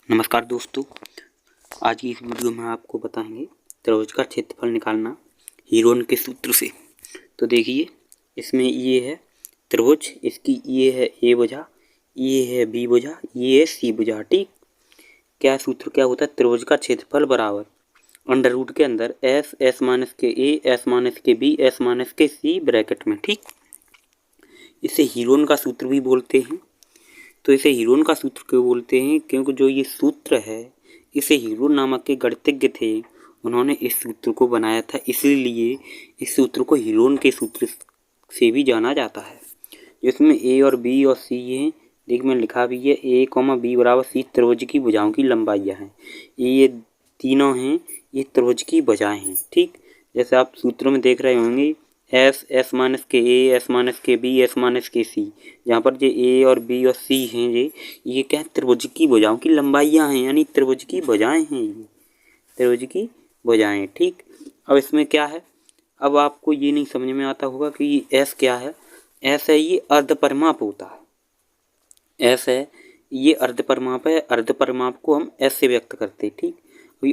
नमस्कार दोस्तों, आज की इस वीडियो में आपको बताएंगे त्रिभुज का क्षेत्रफल निकालना हीरोन के सूत्र से। तो देखिए, इसमें ये है त्रिभुज, इसकी ये है ए भुजा, ये है बी भुजा, ये है सी भुजा। ठीक, क्या सूत्र क्या होता है? त्रिभुज का क्षेत्रफल बराबर अंडर रूट के अंदर एस, एस माइनस के ए, एस माइनस के बी, एस माइनस के सी ब्रैकेट में। ठीक, इसे हीरोन का सूत्र भी बोलते हैं। तो इसे हीरोन का सूत्र क्यों बोलते हैं? क्योंकि जो ये सूत्र है, इसे हीरोन नामक के गणितज्ञ थे, उन्होंने इस सूत्र को बनाया था, इसलिए इस सूत्र को हीरोन के सूत्र से भी जाना जाता है। जिसमें ए और बी और सी हैं, देख मैंने लिखा भी है, ए कॉमा बी बराबर सी त्रिभुज की भुजाओं की लंबाइयाँ हैं। ये तीनों हैं, ये त्रिभुज की भुजाएं हैं। ठीक, जैसे आप सूत्र में देख रहे होंगे, एस, एस माइनस के ए, एस माइनस के बी, एस माइनस के सी। जहाँ पर ये ए और बी और सी हैं, ये क्या है? त्रिभुज की भुजाओं की लंबाइयाँ हैं, यानी त्रिभुज की भुजाएं हैं, ये त्रिभुज की भुजाएं। ठीक, अब इसमें क्या है, अब आपको ये नहीं समझ में आता होगा कि ये एस क्या है। एस है ये अर्ध परिमाप होता है। एस है ये अर्ध परिमाप है। अर्ध परिमाप को हम एस से व्यक्त करते हैं। ठीक,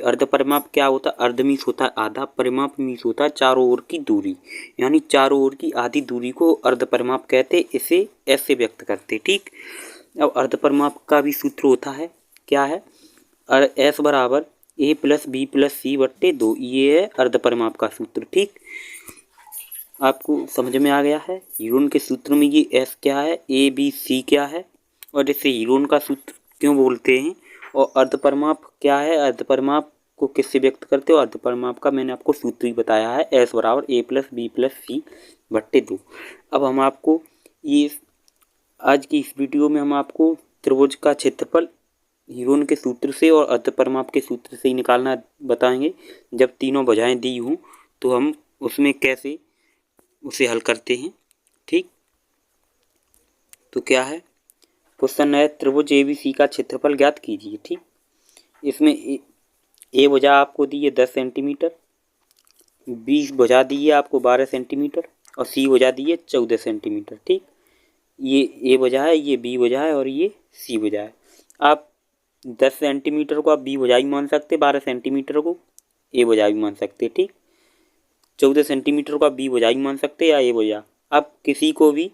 अर्ध परिमाप क्या होता है? अर्ध मीन्स होता है आधा, परिमाप मीन्स होता है चारों ओर की दूरी, यानी चारों ओर की आधी दूरी को अर्ध परिमाप कहते, इसे एस से व्यक्त करते। ठीक, अब अर्ध परिमाप का भी सूत्र होता है, क्या है? एस बराबर ए प्लस बी प्लस सी बट्टे 2, ये है अर्ध परिमाप का सूत्र। ठीक, आपको समझ में आ गया है? हीरोन के सूत्र में ये एस क्या है, ए बी सी क्या है, और इसे हीरोन का सूत्र क्यों बोलते हैं, और अर्ध परिमाप क्या है, अर्ध परिमाप को किससे व्यक्त करते हो? अर्ध परिमाप का मैंने आपको सूत्र ही बताया है, एस बराबर ए प्लस बी प्लस सी बट्टे 2। अब हम आपको ये आज की इस वीडियो में हम आपको त्रिभुज का क्षेत्रफल हीरोन के सूत्र से और अर्ध परिमाप के सूत्र से ही निकालना बताएंगे। जब तीनों भुजाएं दी हों तो हम उसमें कैसे उसे हल करते हैं। ठीक, तो क्या है क्वेश्चन है, त्रिभुज एबीसी का क्षेत्रफल ज्ञात कीजिए। ठीक, इसमें ए भुजा आपको दी है 10 सेंटीमीटर, बी भुजा दी है आपको 12 सेंटीमीटर और सी भुजा दी है 14 सेंटीमीटर। ठीक, ये ए भुजा है, ये बी भुजा है और ये सी भुजा है। आप 10 सेंटीमीटर को आप बी भुजा भी मान सकते, 12 सेंटीमीटर को ए भुजा भी मान सकते। ठीक, 14 सेंटीमीटर को आप बी भुजा भी मान सकते या ए भुजा, आप किसी को भी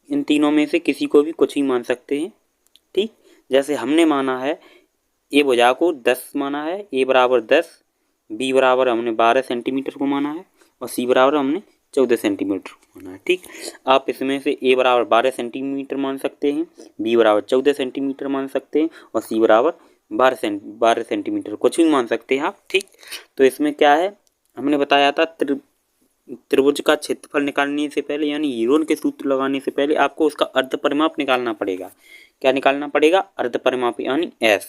इन तीनों में से किसी को भी कुछ ही मान सकते हैं। ठीक, जैसे हमने माना है ए भुजा को 10 माना है, ए बराबर 10, बी बराबर हमने 12 सेंटीमीटर को माना है और सी बराबर हमने 14 सेंटीमीटर को माना है। ठीक, आप इसमें से ए बराबर 12 सेंटीमीटर मान सकते हैं, बी बराबर 14 सेंटीमीटर मान सकते हैं और सी बराबर 12 सेंटीमीटर कुछ भी मान सकते हैं आप। ठीक, तो इसमें क्या है, हमने बताया था त्रिभुज का क्षेत्रफल निकालने से पहले, यानी हीरोन के सूत्र लगाने से पहले आपको उसका अर्ध परिमाप निकालना पड़ेगा। क्या निकालना पड़ेगा? अर्ध परिमाप, यानी एस।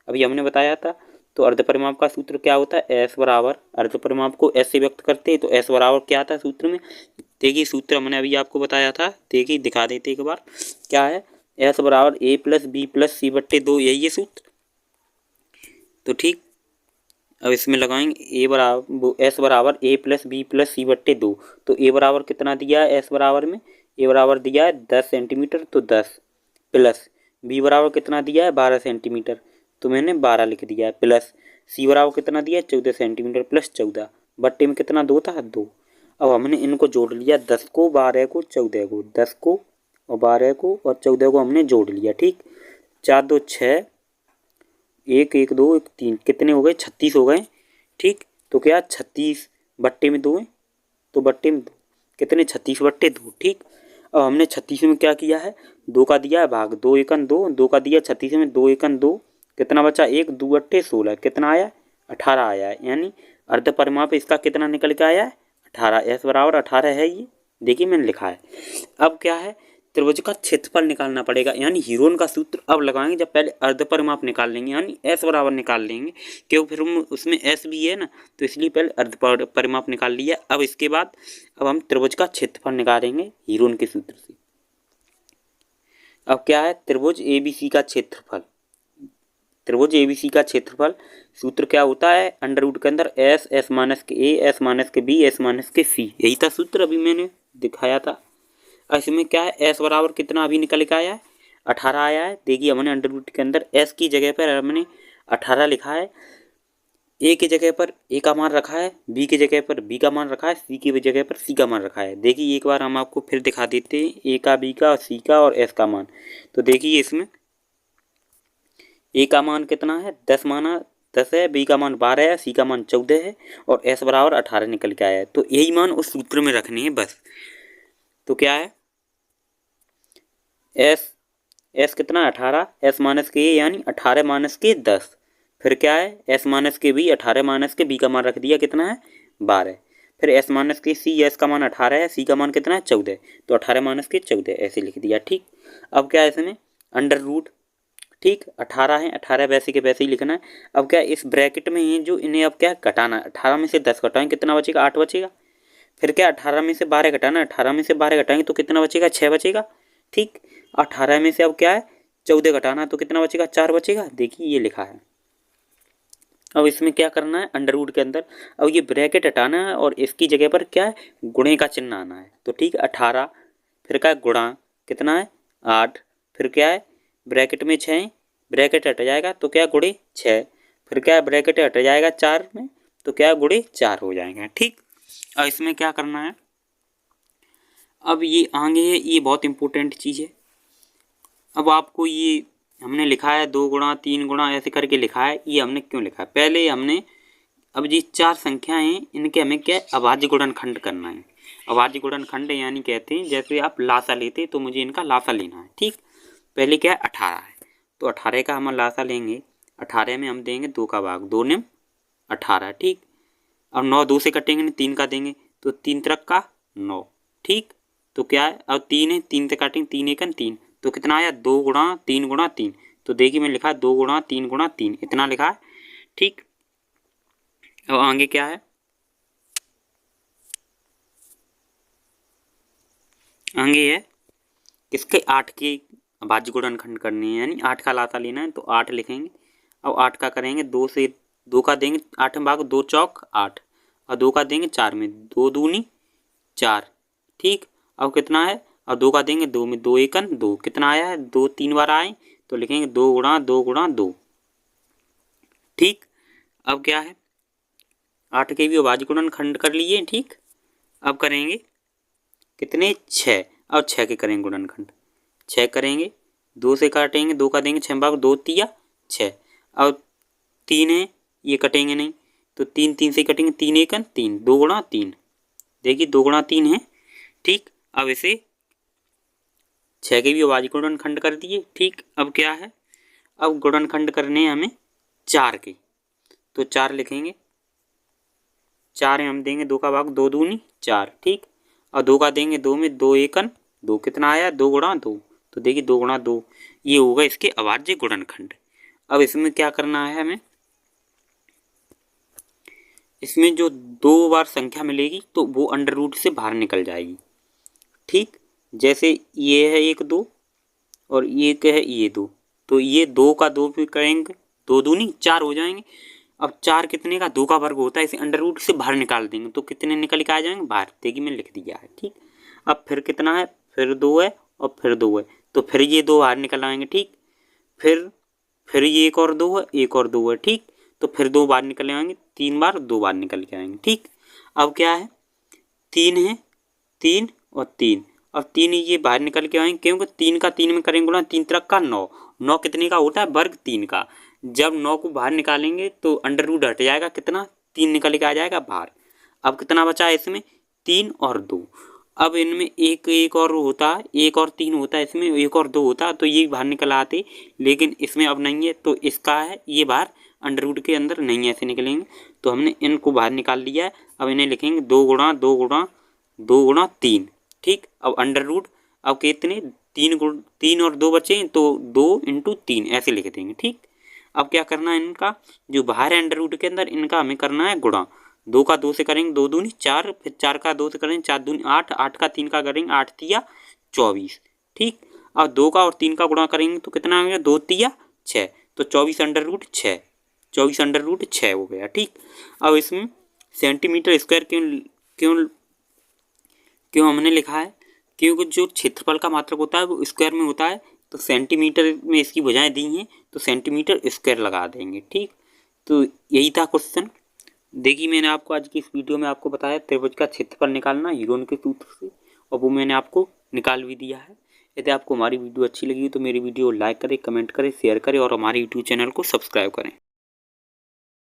अभी हमने बताया था, तो अर्ध परिमाप का सूत्र क्या होता है? एस बराबर, अर्ध परिमाप को एस से व्यक्त करते हैं, तो एस बराबर क्या था सूत्र में? देखिए, सूत्र हमने अभी आपको बताया था, देखिए दिखा देते एक बार, क्या है? एस बराबर ए प्लस बी प्लस सी बट्टे 2, यही है सूत्र। तो ठीक, अब इसमें लगाएंगे ए बराबर एस बराबर ए प्लस बी प्लस सी बट्टे 2। तो ए बराबर कितना दिया है? एस बराबर में ए बराबर दिया है 10 सेंटीमीटर, तो 10 प्लस बी बराबर कितना दिया है? 12 सेंटीमीटर, तो मैंने 12 लिख दिया है, प्लस सी बराबर कितना दिया है? 14 सेंटीमीटर प्लस 14 बट्टे में कितना 2 था? 2। अब हमने इनको जोड़ लिया, 10 को 12 को 14 को, 10 को और 12 को और 14 को हमने जोड़ लिया। ठीक, 4 2 6, 1 1 2 1 3, कितने हो गए? 36 हो गए। ठीक, तो क्या 36 बट्टे में 2 है, तो बट्टे में 2 कितने? 36 बट्टे 2। ठीक, अब हमने 36 में क्या किया है? 2 का दिया है भाग, 2 एकन 2, 2 का दिया 36 में, 2 एकन 2, कितना बचा? 1 2 बट्टे 16, कितना आया? 18 आया है, यानी अर्ध परिमाप इसका कितना निकल के आया है? 18। एस बराबर 18 है, ये देखिए मैंने लिखा है। अब क्या है, त्रिभुज का क्षेत्रफल निकालना पड़ेगा, यानी हीरोन का सूत्र अब लगाएंगे जब पहले अर्ध परिमाप निकाल लेंगे, यानी एस बराबर निकाल लेंगे, क्यों? फिर हम उसमें एस भी है ना, तो इसलिए पहले अर्ध परिमाप निकाल लिया। अब इसके बाद अब हम त्रिभुज का क्षेत्रफल निकालेंगे हीरोन के सूत्र से। अब क्या है, त्रिभुज एबीसी का क्षेत्रफल, त्रिभुज एबीसी का क्षेत्रफल सूत्र क्या होता है? अंडर रूट के अंदर एस, एस माइनस के ए, एस माइनस के बी, एस माइनस के सी, यही था सूत्र, अभी मैंने दिखाया था। इसमें क्या है, एस बराबर कितना अभी निकल के आया है? 18 आया है। देखिए हमने अंडर रूट के अंदर s की जगह पर हमने 18 लिखा है, a की जगह पर a का मान रखा है, b की जगह पर b का मान रखा है, c की जगह पर c का मान रखा है। देखिए एक बार हम आपको फिर दिखा देते हैं a का, b का, c का और s का मान। तो देखिए इसमें a का मान कितना है, 10 माना 10 है, b का मान 12 है, c का मान 14 है और s बराबर 18 निकल के आया है। तो यही मान उस सूत्र में रखने हैं बस। तो क्या है, s कितना 18, s माइनस के यानी 18 माइनस के 10, फिर क्या है s माइनस के b, 18 माइनस के b का मान रख दिया कितना है 12, फिर s माइनस के c, s का मान 18 है, c का मान कितना है 14, तो 18 माइनस के 14 ऐसे लिख दिया। ठीक, अब क्या है इसमें अंडर रूट, ठीक 18 है, 18 वैसे के वैसे ही लिखना है। अब क्या इस ब्रैकेट में है जो इन्हें अब क्या घटाना, 18 में से 10 घटाएं कितना बचेगा 8 बचेगा, फिर क्या 18 में से 12 घटाना, 18 में से 12 घटाएंगे तो कितना बचेगा 6 बचेगा। ठीक, 18 में से अब क्या है 14 घटाना तो कितना बचेगा 4 बचेगा। देखिए ये लिखा है। अब इसमें क्या करना है अंडर रूट के अंदर, अब ये ब्रैकेट हटाना है और इसकी जगह पर क्या है गुणे का चिन्ह आना है। तो ठीक 18, फिर क्या गुणा कितना है 8, फिर क्या है ब्रैकेट में 6, ब्रैकेट हट जाएगा तो क्या गुणे 6, फिर क्या ब्रैकेट हट जाएगा 4 में तो क्या गुणे 4 हो जाएगा। ठीक, अब इसमें क्या करना है, अब ये आगे है, ये बहुत इंपॉर्टेंट चीज़ है। अब आपको ये हमने लिखा है 2 गुणा 3 गुणा ऐसे करके लिखा है, ये हमने क्यों लिखा है, पहले हमने अब ये 4 संख्याएं हैं इनके हमें क्या अभाज्य गुणनखंड करना है। अभाज्य गुणनखंड यानी कहते हैं जैसे आप लासा लेते तो मुझे इनका लासा लेना है। ठीक, पहले क्या है 18 है तो 18 का हम लासा लेंगे, 18 में हम देंगे 2 का भाग, 2 ने 18। ठीक, अब 9 2 से कटेंगे 3 का देंगे तो 3 त्रिक का 9। ठीक, तो क्या है अब 3 है, 3 से काटेंगे 3 एकन 3 तो कितना आया 2 गुणा 3 गुणा 3। तो देखिए मैं लिखा 2 गुणा 3 गुणा 3 इतना लिखा है। ठीक, अब आगे क्या है, आगे है किसके 8 के अभाज्य गुणनखंड करने हैं यानी 8 का लासा लेना है तो 8 लिखेंगे। अब 8 का करेंगे 2 से 2 का देंगे 8 में भाग 2 चौक 8 और 2 का देंगे 4 में 2 दूनी 4। ठीक, अब कितना है, अब 2 का देंगे 2 में 2 एकन 2, कितना आया है 2 3 बार आए तो लिखेंगे 2 गुणा 2 गुणा 2। ठीक, अब क्या है 8 के भी अभाज्य गुणनखंड कर लिए। ठीक, अब करेंगे कितने 6, अब 6 के करेंगे गुणनखंड, 6 करेंगे 2 से काटेंगे 2 का देंगे 6 भाग 2 तिया 6। अब 3 है ये कटेंगे नहीं तो 3 3 से कटेंगे 3 एकन 3, 2 गुणा 3, देखिए 2 गुणा 3 है। ठीक, अब इसे 6 के भी अभाज्य गुणनखंड कर दिए। ठीक, अब क्या है, अब गुणनखंड करने हैं हमें 4 के तो 4 लिखेंगे, 4 हम देंगे 2 का भाग 2 दूनी 4। ठीक, और 2 का देंगे 2 में 2 एकन 2, कितना आया 2 गुणा 2, तो देखिए 2 गुणा 2 ये होगा इसके अभाज्य गुणनखंड। अब इसमें क्या करना है हमें, इसमें जो 2 बार संख्या मिलेगी तो वो अंडर रूट से बाहर निकल जाएगी। ठीक, जैसे ये है 1 2 और ये क्या है ये 2, तो ये 2 का 2 भी करेंगे 2 दूनी 4 हो जाएंगे। अब 4 कितने का 2 का वर्ग होता है, इसे अंडर रूट से बाहर निकाल देंगे तो कितने निकल के आ जाएंगे बाहर, देखिए मैंने लिख दिया है। ठीक, अब फिर कितना है, फिर 2 है और फिर 2 है तो फिर ये 2 बाहर निकल आएंगे। ठीक, फिर ये 1 और 2 है, 1 और 2 है। ठीक, तो फिर 2 बाहर निकल आएंगे, 3 बार 2 बार निकल के आएंगे। ठीक, अब क्या है 3 है, 3 और 3, अब 3 ये बाहर निकल के आएंगे क्योंकि 3 का 3 में करेंगे गुणा, 3 त्रिक का 9, 9 कितने का होता है वर्ग 3 का। जब 9 को बाहर निकालेंगे तो अंडर रूट हट जाएगा, कितना 3 निकल के आ जाएगा बाहर। अब कितना बचा है इसमें 3 और 2, अब इनमें एक और होता, 1 और 3 होता है, इसमें 1 और 2 होता तो ये बाहर निकल आते, लेकिन इसमें अब नहीं है तो इसका है ये बाहर अंडर रूट के अंदर नहीं ऐसे निकलेंगे तो हमने इनको बाहर निकाल लिया है। अब इन्हें लिखेंगे 2 गुणा 2 गुणा 2 गुणा 3। ठीक, अब अंडर रूट अब कितने 3 और 2 बचे तो 2 इंटू 3 ऐसे लिख देंगे। ठीक, अब क्या करना है इनका जो बाहर है अंडर रूट के अंदर इनका हमें करना है गुणा, 2 का 2 से करेंगे 2 दूनी 4, फिर 4 का 2 से करेंगे 4 दूनी 8, 8 का 3 का करेंगे 8 तिया 24। ठीक, अब 2 का और 3 का गुणा करेंगे तो कितना आ गया 2 तिया 6, तो 24 अंडर रूट 6, 24 अंडर रूट 6 हो गया। ठीक, अब इसमें सेंटीमीटर स्क्वायर क्यों क्यों हमने लिखा है, क्योंकि जो क्षेत्रफल का मात्रक होता है वो स्क्वायर में होता है, तो सेंटीमीटर में इसकी भुजाएं दी हैं तो सेंटीमीटर स्क्वायर लगा देंगे। ठीक, तो यही था क्वेश्चन। देखिए मैंने आपको आज की इस वीडियो में आपको बताया त्रिभुज का क्षेत्रफल निकालना हीरोन के सूत्र से, और वो मैंने आपको निकाल भी दिया है। यदि आपको हमारी वीडियो अच्छी लगी तो मेरी वीडियो को लाइक करें, कमेंट करें, शेयर करें और हमारे यूट्यूब चैनल को सब्सक्राइब करें।